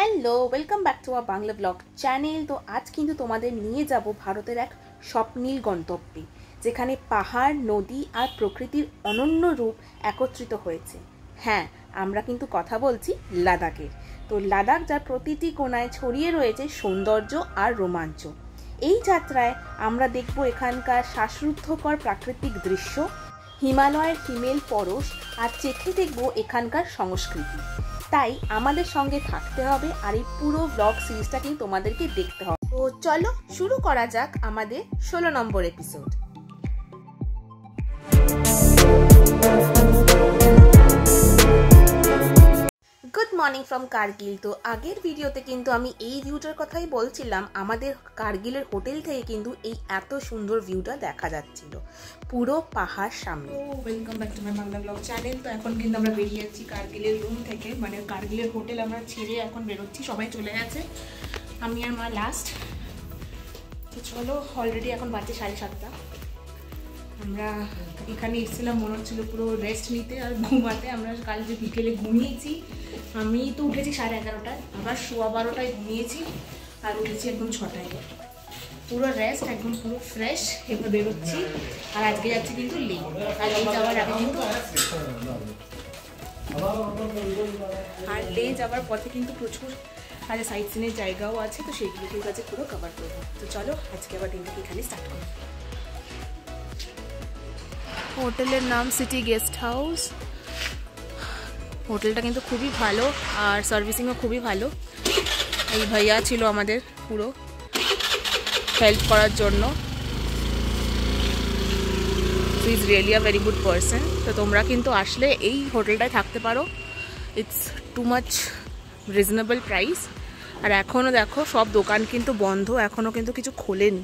Hello, welcome back to our Bangla blog channel. তো আজ কিন্তু তোমাদের নিয়ে যাব ভারতের এক স্বপ্নীল গন্তব্যে, যেখানে পাহাড়, নদী আর প্রকৃতির অনন্য রূপ একত্রিত হয়েছে। হ্যাঁ, আমরা কিন্তু কথা বলছি লাদাখের। তো লাদাখ যার প্রতিটি কোণায় ছড়িয়ে রয়েছে সৌন্দর্য আর রোমাঞ্চ। এই যাত্রায় আমরা দেখব এখানকার শ্বাসরুদ্ধকর প্রাকৃতিক দৃশ্য, হিমালয়ের হিমেল পরশ আর চেখে দেখব এখানকার সংস্কৃতি। তাই আমাদের সঙ্গে থাকতে হবে আর এই পুরো ব্লগ সিরিজটা কিন্তু তোমাদেরকে দেখতে হবে। তো চলো শুরু করা যাক আমাদের 16 number episode. Good morning from Kargil. তো আগের ভিডিওতে কিন্তু আমি এই ভিউটার কথাই বলছিলাম। আমাদের কার্গিলের হোটেল থেকে কিন্তু এই এত সুন্দর ভিউটা দেখা যাচ্ছিল পুরো পাহাড় সামনে। Welcome back to my Bangla blog channel. তো এখন কিন্তু আমরা বেরিয়ে যাচ্ছি কার্গিলের রুম থেকে, মানে কার্গিলের হোটেল আমরা ছেড়ে এখন বেরোচ্ছি। সবাই চলে গেছে, আমি আর মা লাস্ট। তো চলো, অলরেডি এখন বাজে 7:30। আমরা এখানে এসেছিলাম মনে হচ্ছিল পুরো রেস্ট নিতে আর ঘুমাতে। আমরা কাল যে বিকেলে ঘুমিয়েছি, আমি তো উঠেছি 11:30টায়, আবার 12:15টায় ঘুমিয়েছি আর উঠেছি একদম 6টায়। পুরো রেস্ট, একদম পুরো ফ্রেশ। এবার বেরোচ্ছি আর আজকে যাচ্ছি কিন্তু লে। আর লে যাওয়ার আগে কিন্তু লে যাওয়ার পথে কিন্তু প্রচুর আজ সাইট সিনের জায়গাও আছে, তো সেইগুলোকে কাছে পুরো কভার করবো। তো চলো আজকে আবার দিনটাকে এখানে স্টার্ট করি। হোটেলের নাম সিটি গেস্ট হাউস। হোটেলটা কিন্তু খুবই ভালো আর সার্ভিসিংও খুবই ভালো। এই ভাইয়া ছিল আমাদের পুরো হেল্প করার জন্য। He is really a very good person. তো তোমরা কিন্তু আসলে এই হোটেলটায় থাকতে পারো। It's too much reasonable price. আর এখনও দেখো সব দোকান কিন্তু বন্ধ, এখনও কিন্তু কিছু খোলেনি,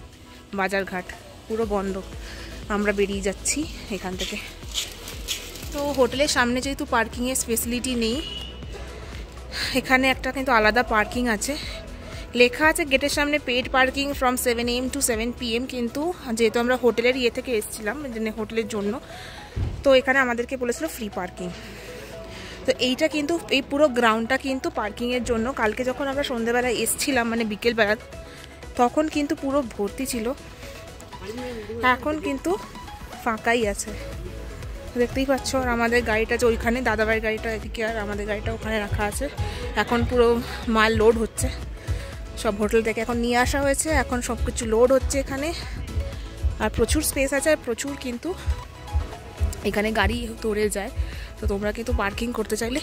বাজারঘাট পুরো বন্ধ। আমরা বেরিয়ে যাচ্ছি এখান থেকে। তো হোটেলের সামনে যেহেতু পার্কিংয়ের ফেসিলিটি নেই, এখানে একটা কিন্তু আলাদা পার্কিং আছে, লেখা আছে গেটের সামনে paid parking from 7 AM to 7 PM। কিন্তু যেহেতু আমরা হোটেলের থেকে এসেছিলাম হোটেলের জন্য, তো এখানে আমাদেরকে বলেছিল ফ্রি পার্কিং। তো এইটা কিন্তু এই পুরো গ্রাউন্ডটা কিন্তু পার্কিংয়ের জন্য। কালকে যখন আমরা সন্ধ্যেবেলায় এসেছিলাম, মানে বিকেলবেলা, তখন কিন্তু পুরো ভর্তি ছিল। এখন কিন্তু ফাঁকাই আছে, দেখতেই পাচ্ছ। আর আমাদের গাড়িটা যে ওইখানে, দাদাভাইয়ের গাড়িটা এদিকে আর আমাদের গাড়িটা ওখানে রাখা আছে। এখন পুরো মাল লোড হচ্ছে, সব হোটেল থেকে এখন নিয়ে আসা হয়েছে, এখন সব কিছু লোড হচ্ছে এখানে। আর প্রচুর স্পেস আছে, আর প্রচুর কিন্তু এখানে গাড়ি দৌড়ে যায়। তো তোমরা কিন্তু পার্কিং করতে চাইলে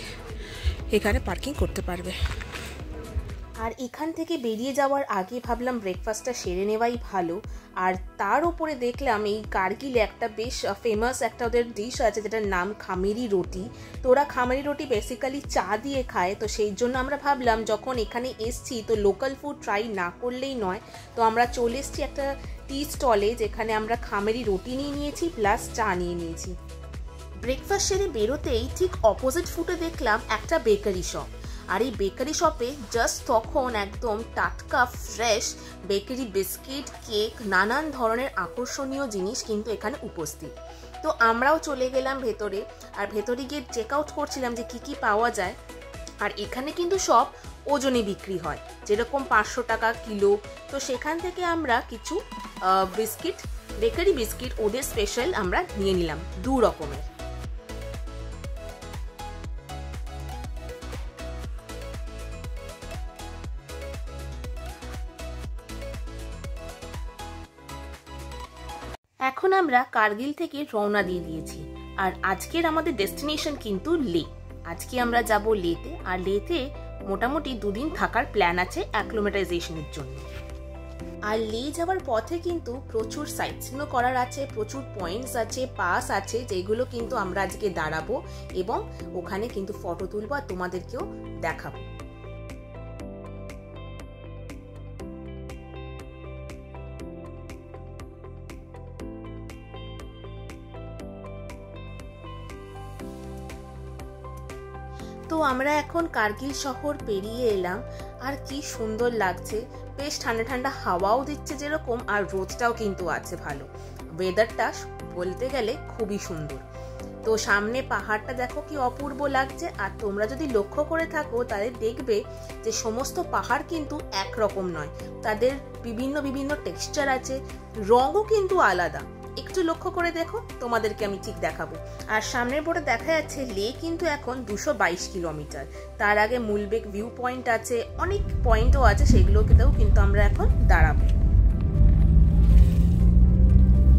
এখানে পার্কিং করতে পারবে। আর এখান থেকে বেরিয়ে যাওয়ার আগে ভাবলাম ব্রেকফাস্টটা সেরে নেওয়াই ভালো। আর তার উপরে দেখলাম এই কার্গিলে একটা বেশ ফেমাস একটা ওদের ডিশ আছে, যেটার নাম খামেরি রুটি। তো ওরা খামেরি রুটি বেসিক্যালি চা দিয়ে খায়। তো সেই জন্য আমরা ভাবলাম যখন এখানে এসছি তো লোকাল ফুড ট্রাই না করলেই নয়। তো আমরা চলে এসছি একটা টি স্টলে, যেখানে আমরা খামেরি রুটি নিয়ে নিয়েছি প্লাস চা নিয়ে নিয়েছি। ব্রেকফাস্ট সেরে বেরোতেই ঠিক অপোজিট ফুটে দেখলাম একটা বেকারি শপ। আর এই বেকারি শপে জাস্ট তখন একদম টাটকা ফ্রেশ বেকারি বিস্কিট, কেক, নানান ধরনের আকর্ষণীয় জিনিস কিন্তু এখানে উপস্থিত। তো আমরাও চলে গেলাম ভেতরে, আর ভেতরে গিয়ে চেক আউট করছিলাম যে কী কী পাওয়া যায়। আর এখানে কিন্তু সব ওজনে বিক্রি হয়, যেরকম 500 টাকা কিলো। তো সেখান থেকে আমরা কিছু বিস্কিট, বেকারি বিস্কিট ওদের স্পেশাল আমরা নিয়ে নিলাম 2 রকমের। এখন আমরা কার্গিল থেকে রওনা দিয়ে দিয়েছি। আর আজকের আমাদের ডেস্টিনেশন কিন্তু লে। আজকে আমরা যাব লেতে। আর লেতে মোটামুটি 2 দিন থাকার প্ল্যান আছে অ্যাক্লিমেটাইজেশনের জন্য। আর লে যাওয়ার পথে কিন্তু প্রচুর সাইট সিনও করার আছে, প্রচুর পয়েন্টস আছে, পাস আছে, যেগুলো কিন্তু আমরা আজকে দাঁড়াবো এবং ওখানে কিন্তু ফটো তুলবো আর তোমাদেরকেও দেখাবো। তো আমরা এখন কার্গিল শহর পেরিয়ে এলাম। আর কি সুন্দর লাগছে, বেশ ঠান্ডা ঠান্ডা হাওয়াও দিচ্ছে যেরকম, আর রোদটাও কিন্তু আছে ভালো। ওয়েদারটা বলতে গেলে খুবই সুন্দর। তো সামনে পাহাড়টা দেখো কি অপূর্ব লাগছে। আর তোমরা যদি লক্ষ্য করে থাকো তাহলে দেখবে যে সমস্ত পাহাড় কিন্তু একরকম নয়, তাদের বিভিন্ন বিভিন্ন টেক্সচার আছে, রঙও কিন্তু আলাদা। একটু লক্ষ্য করে দেখো, তোমাদেরকে আমি ঠিক দেখাবো। আর সামনের বোর্ডে দেখা যাচ্ছে লে কিন্তু এখন 222 কিলোমিটার। তার আগে মুলবেক ভিউ পয়েন্ট আছে, অনেক পয়েন্টও আছে, সেগুলোকেও কিন্তু আমরা এখন দাঁড়াবো।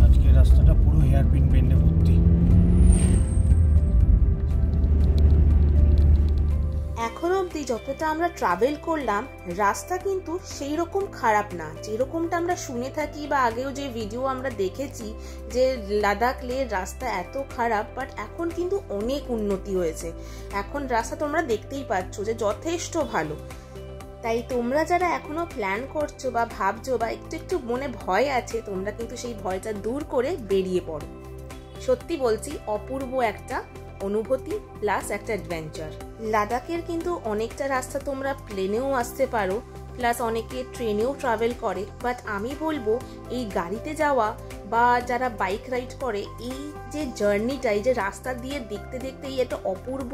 আজকে রাস্তাটা পুরো হেয়ারপিন বেন্ডে ভর্তি। এখন অবধি যতটা আমরা ট্রাভেল করলাম, রাস্তা কিন্তু সেই রকম খারাপ না যেরকমটা আমরা শুনে থাকি বা আগেও যে ভিডিও আমরা দেখেছি যে লাদাখ লেহ রাস্তা এত খারাপ। বাট এখন কিন্তু অনেক উন্নতি হয়েছে, এখন রাস্তা তোমরা দেখতেই পাচ্ছ যে যথেষ্ট ভালো। তাই তোমরা যারা এখনো প্ল্যান করছো বা ভাবছো বা একটু একটু মনে ভয় আছে, তোমরা কিন্তু সেই ভয়টা দূর করে বেরিয়ে পড়ো। সত্যি বলছি, অপূর্ব একটা অনুভূতি প্লাস একটা অ্যাডভেঞ্চার। লাদাখের কিন্তু অনেকটা রাস্তা তোমরা প্লেনেও আসতে পারো, প্লাস অনেকে ট্রেনেও ট্রাভেল করে। বাট আমি বলবো এই গাড়িতে যাওয়া বা যারা বাইক রাইড করে, এই যে জার্নিটা, এই যে রাস্তা দিয়ে দেখতে দেখতে এই একটা অপূর্ব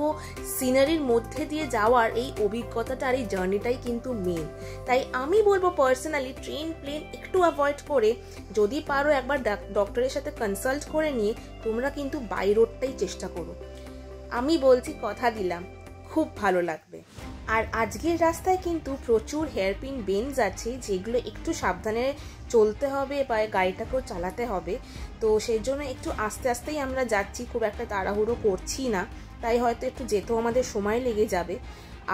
সিনারির মধ্যে দিয়ে যাওয়ার এই অভিজ্ঞতাটা আর এই জার্নিটাই কিন্তু মেন। তাই আমি বলবো পার্সোনালি ট্রেন প্লেন একটু অ্যাভয়েড করে, যদি পারো একবার ডক্টরের সাথে কনসাল্ট করে নিয়ে তোমরা কিন্তু বাই রোডটাই চেষ্টা করো। আমি বলছি, কথা দিলাম, খুব ভালো লাগবে। আর আজকের রাস্তায় কিন্তু প্রচুর হেয়ারপিন বেন্ডস আছে, যেগুলো একটু সাবধানে চলতে হবে বা গাড়িটাকেও চালাতে হবে। তো সেই জন্য একটু আস্তে আস্তেই আমরা যাচ্ছি, খুব একটা তাড়াহুড়ো করছি না। তাই হয়তো একটু যেতেও আমাদের সময় লেগে যাবে।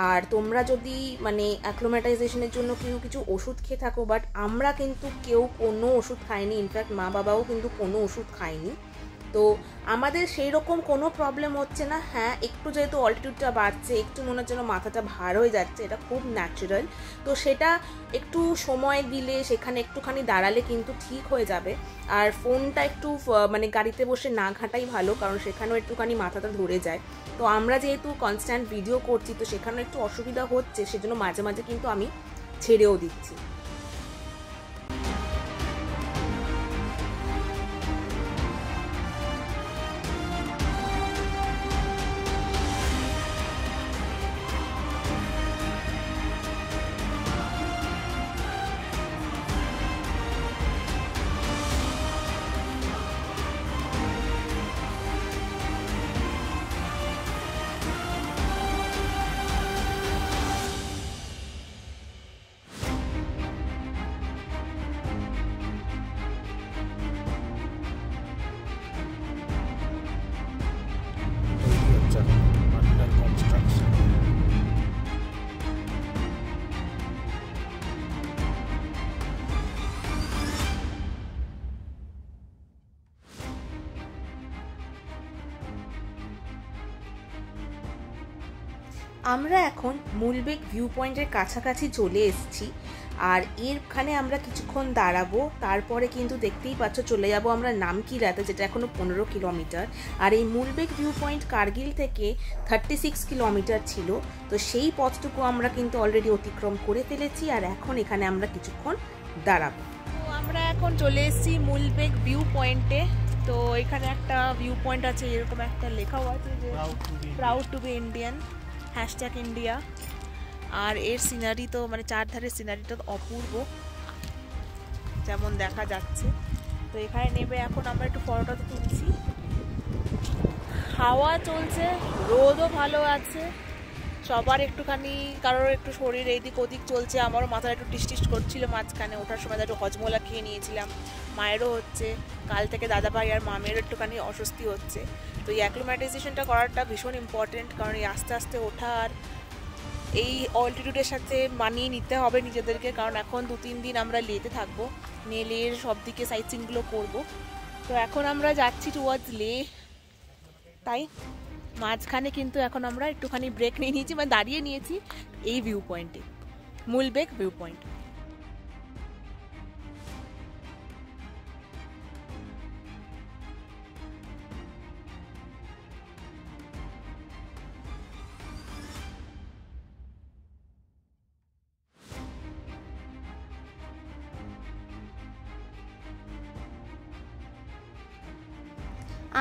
আর তোমরা যদি মানে অ্যাক্লোম্যাটাইজেশনের জন্য কিছু ওষুধ খেয়ে থাকো, বাট আমরা কিন্তু কেউ কোনো ওষুধ খাইনি, ইনফ্যাক্ট মা বাবাও কিন্তু কোনো ওষুধ খায়নি। তো আমাদের সেই রকম কোনো প্রবলেম হচ্ছে না। হ্যাঁ, একটু যেহেতু অল্টিটিউডটা বাড়ছে, একটু মনে হচ্ছে মাথাটা ভার হয়ে যাচ্ছে, এটা খুব ন্যাচারাল। তো সেটা একটু সময় দিলে, সেখানে একটুখানি দাঁড়ালে কিন্তু ঠিক হয়ে যাবে। আর ফোনটা একটু মানে গাড়িতে বসে না ঘাঁটাই ভালো, কারণ সেখানেও একটুখানি মাথাটা ধরে যায়। তো আমরা যেহেতু কনস্ট্যান্ট ভিডিও করছি, তো সেখানেও একটু অসুবিধা হচ্ছে, সেজন্য মাঝে মাঝে কিন্তু আমি ছেড়েও দিচ্ছি। আমরা এখন মুলবেক ভিউ পয়েন্টের কাছাকাছি চলে এসেছি। আর এরখানে আমরা কিছুক্ষণ দাঁড়াবো, তারপরে কিন্তু দেখতেই পাচ্ছ চলে যাব আমরা নামকিরাতে, যেটা এখনো 15 কিলোমিটার। আর এই মুলবেক ভিউ পয়েন্ট কার্গিল থেকে 36 কিলোমিটার ছিল। তো সেই পথটুকু আমরা কিন্তু অলরেডি অতিক্রম করে ফেলেছি, আর এখন এখানে আমরা কিছুক্ষণ দাঁড়াবো। তো আমরা এখন চলে এসেছি মুলবেক ভিউ পয়েন্টে। তো এখানে একটা ভিউ পয়েন্ট আছে, এরকম একটা লেখাও আছে যে proud to be Indian, hashtag India. আর এর সিনারি তো মানে চারধারের সিনারিটা অপূর্ব, যেমন দেখা যাচ্ছে। তো এখানে নেবে এখন আমরা একটু ফটোটা তো তুলছি। হাওয়া চলছে, রোদও ভালো আছে, সবার একটুখানি কারোর একটু শরীর এইদিক ওদিক চলছে। আমারও মাথাটা একটু টিস করছিল মাঝখানে ওঠার সময়, একটু হজমোলা খেয়ে নিয়েছিলাম। মায়েরও হচ্ছে, কাল থেকে দাদা ভাই আর মামেরও একটুখানি অস্বস্তি হচ্ছে। তো এই অ্যাক্লিম্যাটাইজেশনটা করাটা ভীষণ ইম্পর্টেন্ট, কারণ এই আস্তে আস্তে ওঠা আর এই অল্টিটিউডের সাথে মানিয়ে নিতে হবে নিজেদেরকে। কারণ এখন 2-3 দিন আমরা লেতে থাকবো, নিয়ে লের সব দিকে সাইট সিনগুলো করবো। তো এখন আমরা যাচ্ছি টুয়ার্ডস লে। তাই মাঝখানে কিন্তু এখন আমরা একটুখানি ব্রেক নিয়ে নিয়েছি, মানে দাঁড়িয়ে নিয়েছি এই ভিউ পয়েন্টে, মুলবেক ভিউ পয়েন্ট।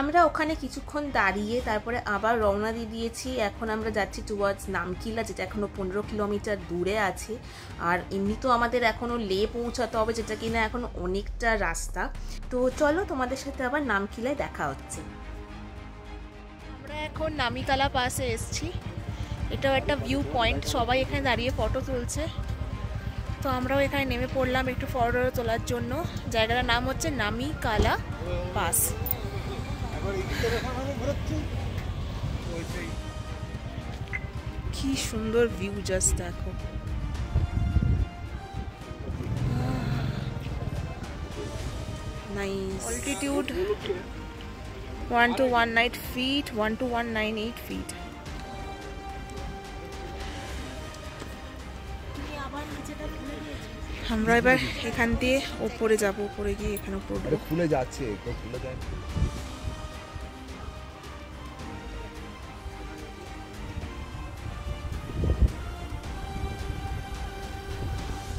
আমরা ওখানে কিছুক্ষণ দাঁড়িয়ে তারপরে আবার রওনা দিয়ে দিয়েছি। এখন আমরা যাচ্ছি টুয়ার্ডস নামকিলা, যেটা এখনও 15 কিলোমিটার দূরে আছে। আর এমনিতেও আমাদের এখনও লে পৌঁছাতে হবে, যেটা কিনা এখন অনেকটা রাস্তা। তো চলো, তোমাদের সাথে আবার নামকিলায় দেখা হচ্ছে। আমরা এখন নামিকালা পাসে এসেছি। এটাও একটা ভিউ পয়েন্ট, সবাই এখানে দাঁড়িয়ে ফটো তুলছে। তো আমরাও এখানে নেমে পড়লাম একটু ফটো তোলার জন্য। জায়গাটার নাম হচ্ছে নামিকালা পাস। কি সুন্দর ভিউ, জাস্ট দেখো। নাইস। Altitude 1219 feet, 12198 feet. আমরা এবার এখান দিয়ে ওপরে যাব, ওপরে গিয়ে এখানে উঠবো। খুলে যাচ্ছে, খুলে যায়।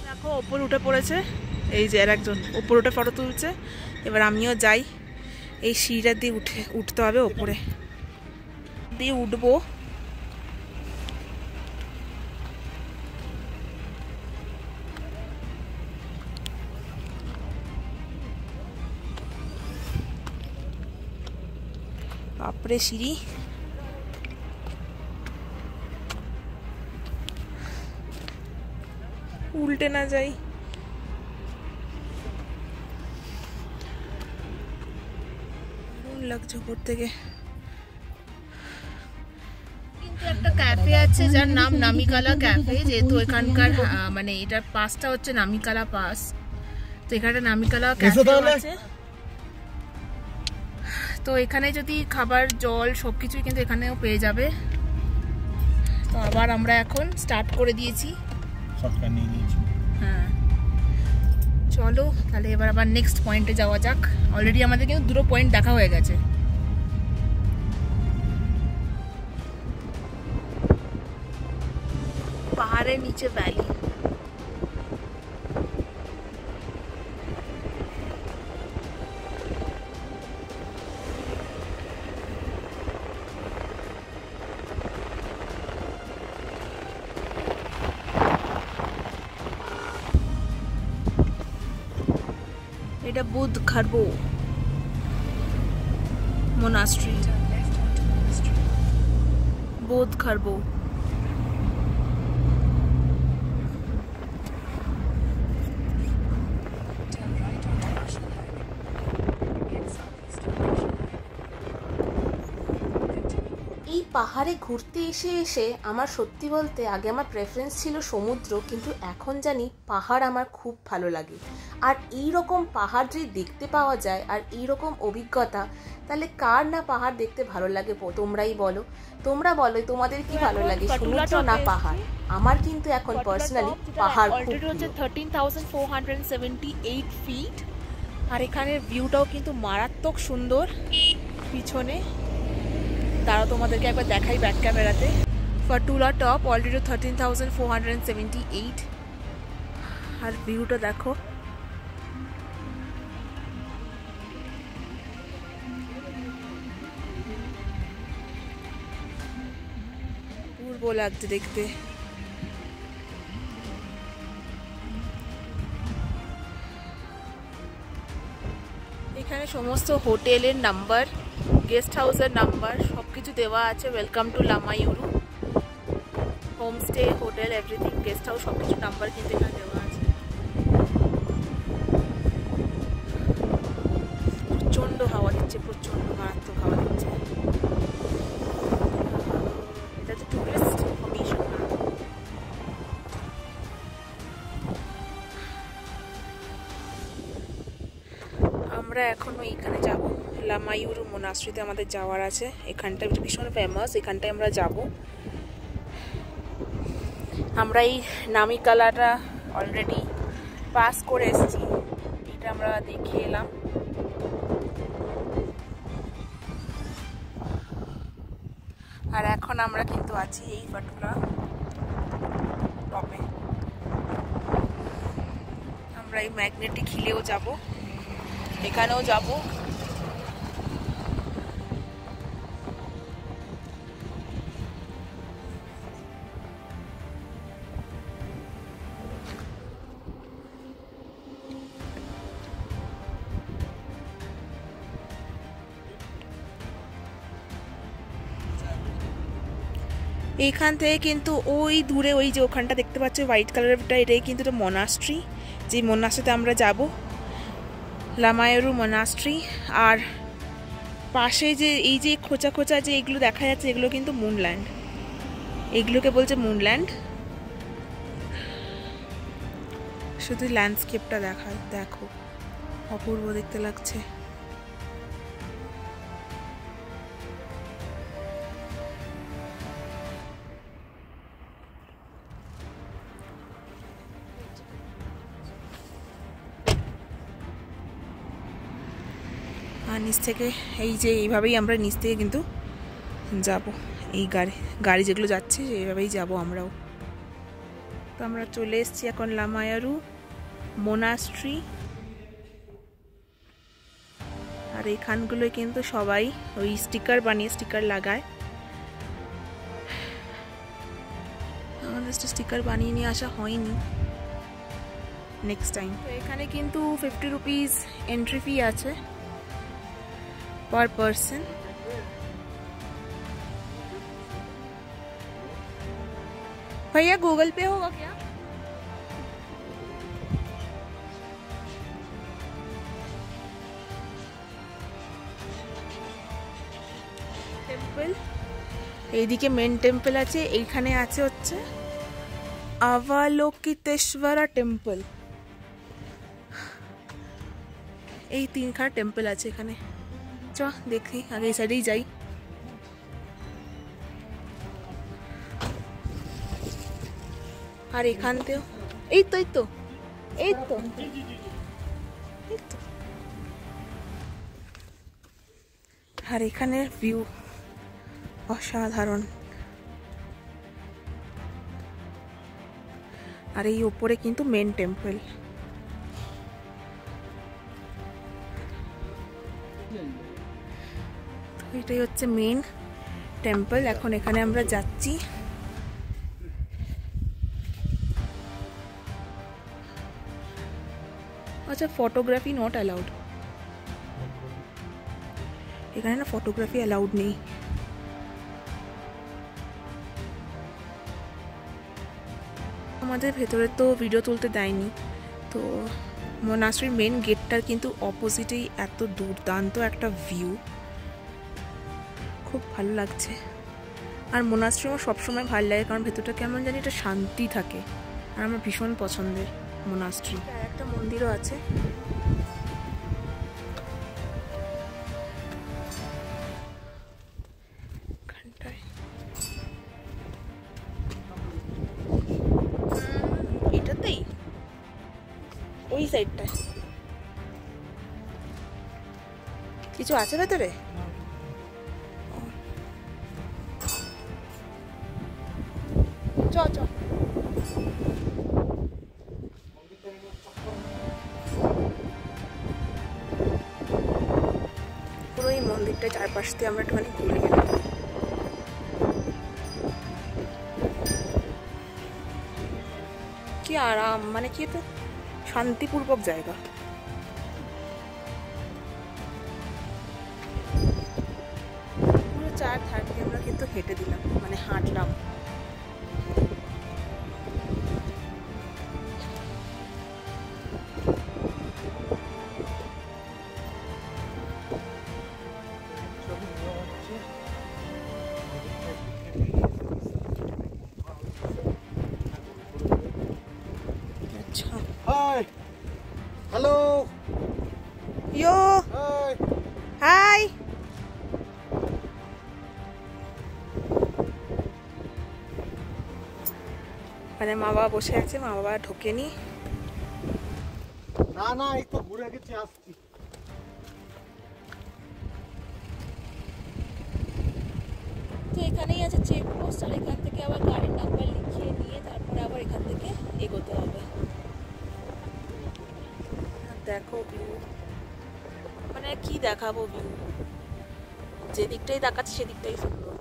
দেখো ওপরে উঠে পড়েছে, এই যে আর একজন ওপরে উঠে ফটো তুলছে। এবার আমিও যাই, এই সিঁড়িটা দিয়ে উঠতে হবে ওপরে, দিয়ে উঠবো। বাপরে সিঁড়ি, উল্টে না যাই। লাগছে উপর থেকে। কিন্তু একটা ক্যাফে আছে যার নাম নামিকালা ক্যাফে, যেহেতু এখানকার মানে এটার পাসটা হচ্ছে নামিকালা পাস, তো এখানে নামিকালা ক্যাফে আছে। তো এখানে যদি খাবার জল সবকিছুই কিন্তু এখানেও পেয়ে যাবে। তো আবার আমরা এখন স্টার্ট করে দিয়েছি, হ্যাঁ চলো তাহলে এবার আবার নেক্সট পয়েন্টে যাওয়া যাক। অলরেডি আমাদের কিন্তু দুটো পয়েন্ট দেখা হয়ে গেছে। পাহাড়ের নিচে ভ্যালি, এটা বুধ খারবো মোনাস্ট্রি, বোধ খারবো। এই পাহাড়ে ঘুরতে এসে এসে আমার সত্যি বলতে আগে আমার প্রেফারেন্স ছিল সমুদ্র, কিন্তু এখন জানি পাহাড় আমার খুব ভালো লাগে। আর এই রকম পাহাড় যদি দেখতে পাওয়া যায় আর এই রকম অভিজ্ঞতা, তাহলে কার না পাহাড় দেখতে ভালো লাগে? তোমরাই বলো, তোমরা বলো তোমাদের কি ভালো লাগে, সমুদ্র না পাহাড়? আমার কিন্তু এখন পার্সোনালি পাহাড় খুব প্রিয়। 13,478 ফিট, আর এখানের ভিউটাও কিন্তু মারাত্মক সুন্দর পিছনে। তারা তোমাদেরকে একবার দেখাই ব্যাক ক্যামেরাতে। ফাটুলা টপ অলরেডি 13,478, আর ভিউটা দেখো। পূর্ব লাগছে দেখতে। এখানে সমস্ত হোটেলের নাম্বার, গেস্ট হাউসের নাম্বার সবকিছু দেওয়া আছে। Welcome to Lamayuru, homestay, hotel, everything, guest house সবকিছু নাম্বার কিন্তু এখানে দেওয়া আছে। প্রচণ্ড হাওয়া দিচ্ছে, প্রচণ্ড মারাত্মক হাওয়া দিচ্ছে। এটা হচ্ছে টুরিস্ট ইনফরমেশন। আমরা এখনো এইখানে যাব, লামাইউরু মোনাস্ট্রিতে আমাদের যাওয়ার আছে। এখানটা ভীষণ ফেমাস, এখানটায় আমরা যাব। আমরা এই নামিকালাটা অলরেডি পাস করে এসেছি, এটা আমরা দেখে এলাম। আর এখন আমরা কিন্তু আছি এই ফাটুলা টপে। আমরা এই ম্যাগনেটিক হিলেও যাব, এখানেও যাব। এইখান থেকে কিন্তু ওই দূরে ওই যে ওখানটা দেখতে পাচ্ছি হোয়াইট কালারটা, এটাই কিন্তু একটা মনাস্ট্রি, যে মনাস্ট্রিতে আমরা যাব, লামায়ারু মনাস্ট্রি। আর পাশে যে এই যে খোঁচা খোঁচা যে এগুলো দেখা যাচ্ছে, এগুলো কিন্তু মুনল্যান্ড, এগুলোকে বলছে মুনল্যান্ড। শুধু ল্যান্ডস্কেপটা দেখো, অপূর্ব দেখতে লাগছে। আর নিচ থেকে এই যে এইভাবেই আমরা নিচ থেকে কিন্তু যাব, এই গাড়ি যেগুলো যাচ্ছে এইভাবেই যাব আমরাও। তো আমরা চলে এসেছি এখন লামায়ারু মোনাস্ট্রি। আর এইখানগুলোয় কিন্তু সবাই ওই স্টিকার লাগায়। আমাদের স্টিকার বানিয়ে নিয়ে আসা হয়নি, নেক্সট টাইম। তো এখানে কিন্তু 50 রুপিস এন্ট্রি ফি আছে पर पर्सन। भैया गूगल पे होगा क्या? টেম্পল, এইদিকে মেন টেম্পল আছে, এইখানে আছে হচ্ছে আভালোকিতেশ্বরা টেম্পল। এই তিনখানা টেম্পল আছে এখানে। চ দেখি, আগে এই সাইডেই যাই। আর এখানতেও এই তো আর এখানের ভিউ অসাধারণ। আর এই উপরে কিন্তু মেন টেম্পল। এটাই হচ্ছে মেন টেম্পল। এখন এখানে আমরা যাচ্ছি। আচ্ছা, ফটোগ্রাফি নট অ্যালাউড এখানে, না ফটোগ্রাফি অ্যালাউড নেই। আমাদের ভেতরে তো ভিডিও তুলতে দেয়নি। তো মনাস্ট্রির মেন গেটটার কিন্তু অপোজিটেই এত দুর্দান্ত একটা ভিউ, খুব ভালো লাগছে। আর মোনাস্ট্রি আমার সবসময় ভালো লাগে, কারণ ভেতরটা কেমন জানি একটা শান্তি থাকে, আর আমার ভীষণ পছন্দের মোনাস্ট্রি। আর একটা মন্দিরও আছে। এটাতেই ওই সাইডটায় কিছু আছে ভেতরে। চ পুরো এই মন্দিরটা চারপাশ দিয়ে আমরা একটুখানি ঘুরে গেলাম। কি আরাম, মানে কি একটা শান্তিপূর্বক জায়গা। পুরো চার ধার দিয়ে আমরা কিন্তু হেঁটে দিলাম, মানে হাঁটলাম। হাই, হ্যালো, ইয়ো, হাই, হাই। মানে মা বাবা বসে আছে, মা বাবা ঢোকেনি। না এই তো ঘুরে গেছি, আসছি। তো এখানেই আছে চেক পোস্ট, আর এখান থেকে আবার গাড়ির নাম্বার লিখিয়ে নিয়ে তারপরে আবার এখান থেকে এগোতে হবে। দেখো ভিউ, মানে কি দেখাবো ভিউ, যেদিকটাই দেখাচ্ছে সেদিকটাই সুন্দর।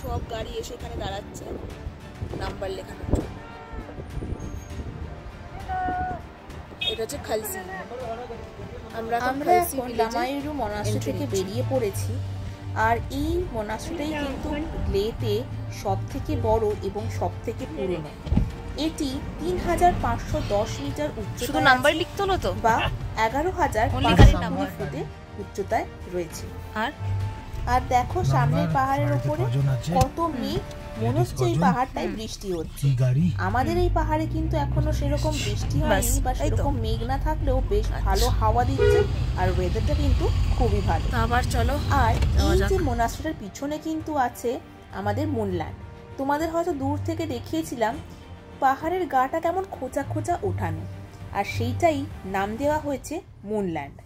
সব গাড়ি এসে এখানে দাঁড়াচ্ছে নাম্বার লেখানোর জন্য। এটা হচ্ছে খালসি। আমরা এখন লামাইরু মনাস্ট্রি থেকে বেরিয়ে পড়েছি। আর এই মনাস্ট্রিটাই কিন্তু লেতে সব থেকে বড় এবং সব থেকে পুরনো। এটি ৩৫১০ মিটার উচ্চতায়, শুধু নাম্বার লিখতে হলো তো, বা ১১,৫০০ ফুটে উচ্চতায় রয়েছে। আর দেখো সামনের পাহাড়ের উপরে কত মেঘ, মনে হচ্ছে এই পাহাড়টাই বৃষ্টি হচ্ছে। আমাদের এই পাহাড়ে কিন্তু এখনো সেরকম বৃষ্টি হয়নি, বা সেরকম মেঘ না থাকলেও বেশ ভালো হাওয়া দিচ্ছে, আর ওয়েদারটা কিন্তু খুবই ভালো। আবার চলো। আর এই যে মোনাস্ট্রিটার পিছনে কিন্তু আছে আমাদের মুনল্যান্ড। তোমাদের হয়তো দূর থেকে দেখিয়েছিলাম পাহাড়ের গাটা কেমন খোঁচা খোঁচা ওঠানো, আর সেইটাই নাম দেওয়া হয়েছে মুনল্যান্ড।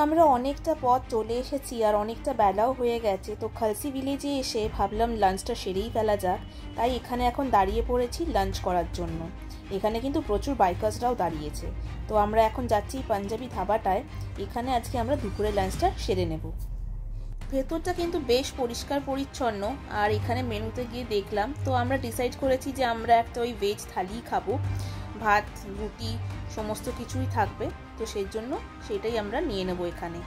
আমরা অনেকটা পথ চলে এসেছি, আর অনেকটা বেলাও হয়ে গেছে। তো খালসি ভিলেজে এসে ভাবলাম লাঞ্চটা সেরেই ফেলা যাক, তাই এখানে এখন দাঁড়িয়ে পড়েছি লাঞ্চ করার জন্য। এখানে কিন্তু প্রচুর বাইকার্সরাও দাঁড়িয়েছে। তো আমরা এখন যাচ্ছি পাঞ্জাবি ধাবাটায়, এখানে আজকে আমরা দুপুরে লাঞ্চটা সেরে নেব। ভেতরটা কিন্তু বেশ পরিষ্কার পরিচ্ছন্ন। আর এখানে মেনুতে গিয়ে দেখলাম, তো আমরা ডিসাইড করেছি যে আমরা একটা ওই ভেজ থালি খাবো, ভাত রুটি সমস্ত কিছুই থাকবে, তো সেই জন্য সেটাই আমরা নিয়ে নেব এখানে।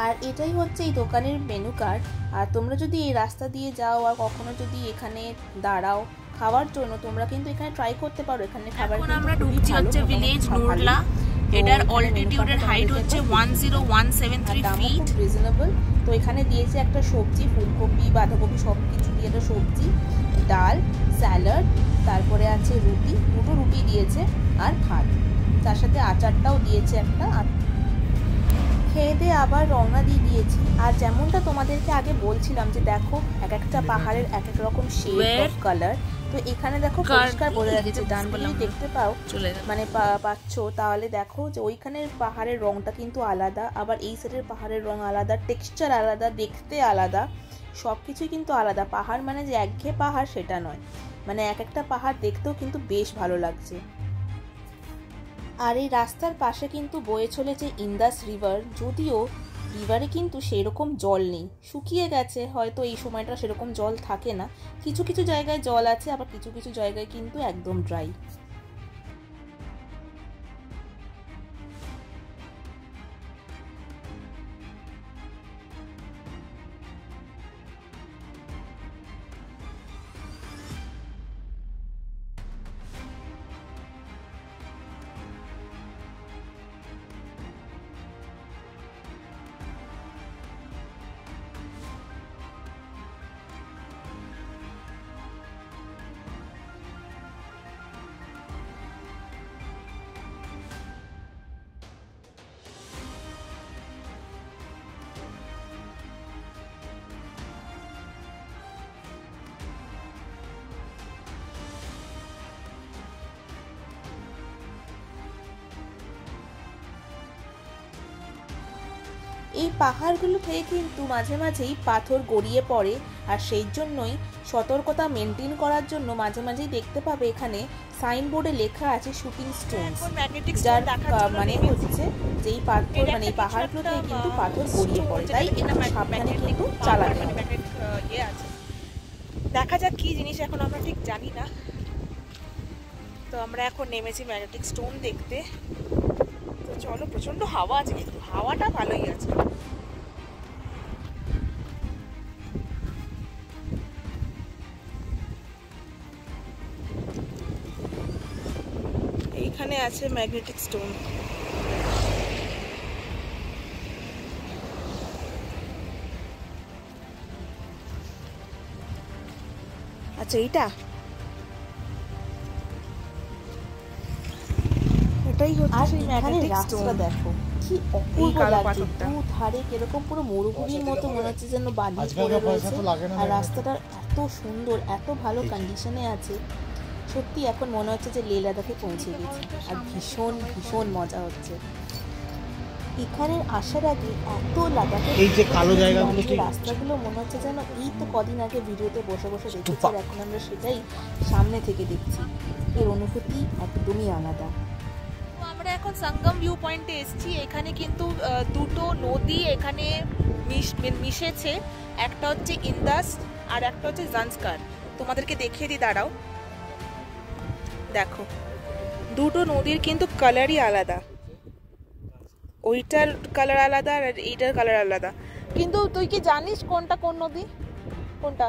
আর এটাই হচ্ছে এই দোকানের মেনু কার্ড। আর তোমরা যদি এই রাস্তা দিয়ে যাও আর কখনো যদি এখানে দাঁড়াও খাওয়ার জন্য, তোমরা কিন্তু এখানে ট্রাই করতে পারো। এখানে খাবার এখন আমরা ঢুকছি হচ্ছে ভিলেজ নুরলা। এটার অল্টিটিউডের হাইট হচ্ছে 10173 ফিট, রিজনেবল। তো এখানে দিয়েছে একটা সবজি, ফুলকপি বাঁধাকপি সব কিছু দিয়ে একটা সবজি, ডাল, স্যালাড, তারপরে আছে রুটি, দুটো রুটি দিয়েছে, আর ভাত, তার সাথে আচারটাও দিয়েছে একটা। খেয়ে দিয়ে আবার রওনা দিয়ে দিয়েছি। আর যেমনটা তোমাদেরকে আগে বলছিলাম যে দেখো এক একটা পাহাড়ের এক এক রকম শেড অফ কালার। তো এখানে দেখো পরিষ্কার বোঝা যাচ্ছে, ডান দিকে দেখতে পাও মানে পাচ্ছ, তাহলে দেখো যে ওইখানের পাহাড়ের রংটা কিন্তু আলাদা, আবার এই সাইডের পাহাড়ের রং আলাদা, টেক্সচার আলাদা, দেখতে আলাদা, সব কিছুই কিন্তু আলাদা। পাহাড় মানে যে একঘেয়ে পাহাড় সেটা নয়, মানে এক একটা পাহাড় দেখতেও কিন্তু বেশ ভালো লাগছে। আর এই রাস্তার পাশে কিন্তু বয়ে চলেছে ইন্দাস রিভার, যদিও রিভারে কিন্তু সেরকম জল নেই, শুকিয়ে গেছে, হয়তো এই সময়টা সেরকম জল থাকে না। কিছু কিছু জায়গায় জল আছে, আবার কিছু কিছু জায়গায় কিন্তু একদম ড্রাই। এই পাহাড়গুলো থেকে কিন্তু মাঝে মাঝেই পাথর গড়িয়ে পড়ে, আর সেই জন্যই সতর্কতা মেনটেন করার জন্য মাঝে মাঝেই দেখতে পাবে এখানে সাইনবোর্ডে লেখা আছে শুটিং স্টোনস, যার মানে হচ্ছে যে এই পাথর মানে এই পাহাড়গুলো থেকে কিন্তু পাথর গড়িয়ে পড়ে, তাই এটা সাবধানে কিন্তু চালাতে হবে। দেখা যাক কি জিনিস, এখন আমরা ঠিক জানি না। তো আমরা এখন নেমেছি ম্যাগনেটিক স্টোন দেখতে। তো চলো, প্রচন্ড হাওয়া আছে কিন্তু হাওয়াটা ভালোই আছে। এখানে আছে ম্যাগনেটিক স্টোন। আচ্ছা এইটা, এটাই হচ্ছে সেই ম্যাগনেটিক স্টোন। দেখো কি অপূর্ব লাগছে, দুধারে কিরকম পুরো মরুভূমির মতো মনে হচ্ছে যেন বালি পড়ে রয়েছে। আর রাস্তাটা এত সুন্দর, এত ভালো কন্ডিশনে আছে, সত্যি এখন মনে হচ্ছে যে লে লাদাখে পৌঁছে গেছি। আর ভীষণ ভীষণ মজা হচ্ছে এখানে আসার আগে। এত লাদাখে এই যে কালো জায়গাগুলো, রাস্তাগুলো মনে হচ্ছে যেন এই তো কদিন আগে ভিডিওতে বসে বসে দেখেছি, আর এখন আমরা সেটাই সামনে থেকে দেখছি। এর অনুভূতি একদমই আলাদা। আমরা এখন সঙ্গম ভিউ পয়েন্টে এসেছি। এখানে কিন্তু দুটো নদী এখানে মিশেছে, একটা হচ্ছে ইন্দাস আর একটা হচ্ছে জান্সকার। তোমাদেরকে দেখিয়ে দিই, দাঁড়াও। দেখো দুটো নদীর কিন্তু কালারই আলাদা, ওইটার কালার আলাদা আর এইটার কালার আলাদা। কিন্তু তুই কি জানিস কোনটা কোন নদী, কোনটা?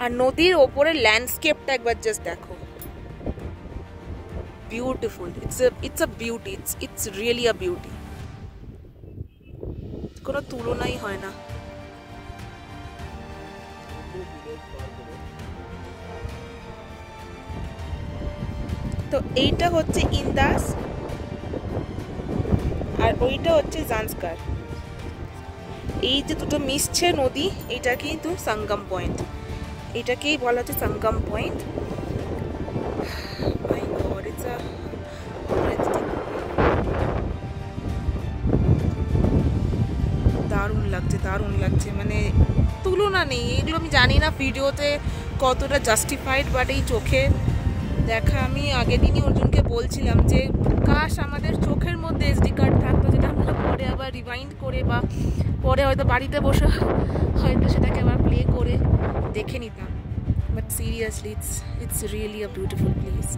আর নদীর ওপরে ল্যান্ডস্কেপটা একবার জাস্ট দেখো, beautiful. It's a beauty, it's really a beauty, কোনো তুলনাই হয় না। তো এইটা হচ্ছে ইন্দাস আর ওইটা হচ্ছে জান্সকার। এই যে দুটো মিশছে নদী, এটা কিন্তু সঙ্গম পয়েন্ট, এটাকেই বলা হচ্ছে Sangam point. My god, it's a দারুণ লাগছে, দারুণ লাগছে, মানে তুলনা নেই। এগুলো আমি জানি না ভিডিওতে কতটা জাস্টিফাইড, বাট এই চোখে দেখা, আমি আগের দিনই অর্জুনকে বলছিলাম যে কাশ আমাদের চোখের মধ্যে এসডি কার্ড থাকতো, যেটা আমরা পরে আবার রিভাইন্ড করে বা পরে হয়তো বাড়িতে বসে হয়তো সেটাকে আবার প্লে করে দেখে নিতাম। But seriously it's really a beautiful place.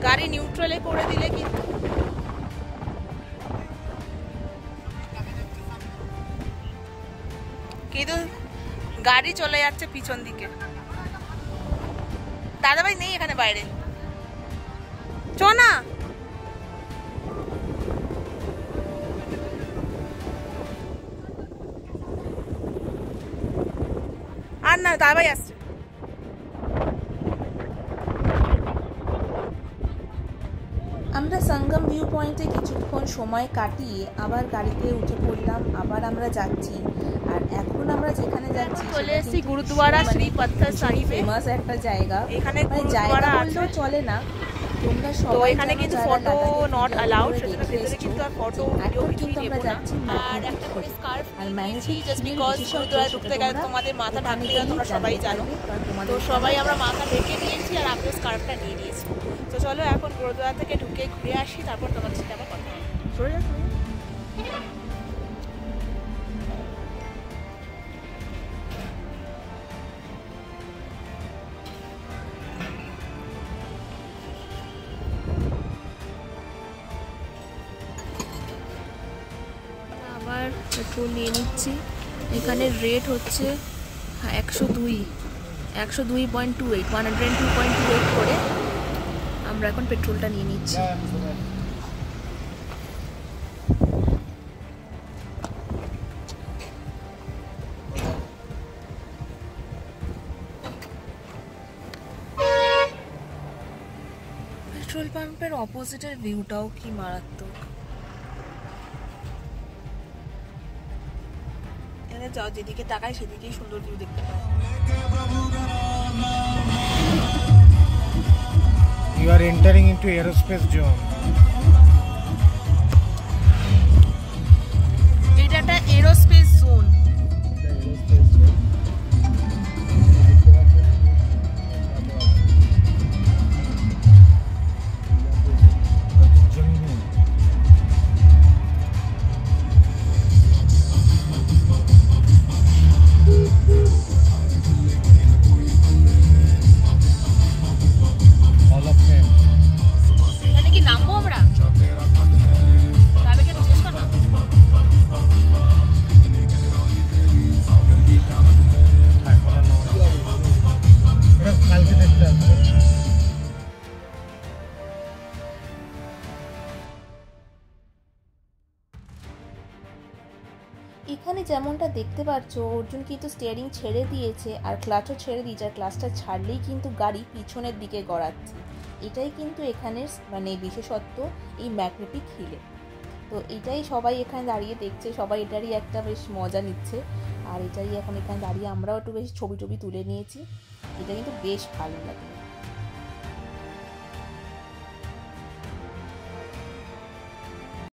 গাড়ি নিউট্রালে করে দিলে কিন্তু গাড়ি চলে যাচ্ছে পিছন দিকে। দাদাভাই নেই এখানে বাইরে, চ না। আর না, দাদাভাই আসছে। আমরা সঙ্গম ভিউ পয়েন্টে কিছুক্ষণ সময় কাটিয়ে আবার গাড়িতে উঠে পড়লাম, আবার আমরা যাচ্ছি। আর এখন আমরা যেখানে যাচ্ছি চলে এসেছি গুরুদুয়ারা শ্রী পত্থর সাহিবে। ফেমাস একটা জায়গা, এখানে জায়গা বললেও চলে না। তোমরা সবাই এখানে কিন্তু ফটো নট অ্যালাউড, সেজন্য ভেতরে কিন্তু আর ফটো ভিডিও কিছুই নেব না। আর একটা করে স্কার্ফ নিয়েছি, জাস্ট বিকজ গুরুদুয়ারা ঢুকতে গেলে তোমাদের মাথা ঢাকতে গেলে তোমরা সবাই জানো, তো সবাই আমরা মাথা ঢেকে নিয়েছি আর আমিও স্কার্ফটা নিয়ে নিয়েছি। তো চলো এখন গুরুদুয়ারা থেকে ঢুকে ঘুরে আসি, তারপর তোমাদের সাথে আবার কথা হবে। সরে যাও। আবার পেট্রোল নিয়ে নিচ্ছি। এখানে রেট হচ্ছে 102.28 102.28 করে আমরা এখন পেট্রোলটা নিয়ে নিচ্ছি। পেট্রোল পাম্পের অপোজিটের ভিউটাও কি মারাত্মক। যেদিকে তাকায় সেদিকেই সুন্দর ভিউ দেখতে পায়। You are entering into aerospace zone. এটা একটা এরোস্পেস জোন। এখানে কি নামবো আমরা? তাহলে কি জিজ্ঞেস করো? কালকে দেখতে আসবো। এখানে যেমনটা দেখতে পাচ্ছ অর্জুন কিন্তু স্টিয়ারিং ছেড়ে দিয়েছে আর ক্লাচও ছেড়ে দিয়েছে, আর ক্লাচটা ছাড়লেই কিন্তু গাড়ি পিছনের দিকে গড়াচ্ছে। এটাই কিন্তু এখানের মানে বিশেষত্ব এই ম্যাগনেটিক হিলে। তো এটাই সবাই এখানে দাঁড়িয়ে দেখছে, সবাই এটারই একটা বেশ মজা নিচ্ছে। আর এটাই এখন এখানে দাঁড়িয়ে আমরাও একটু বেশ ছবি টবি তুলে নিয়েছি। এটা কিন্তু বেশ ভালো লাগে।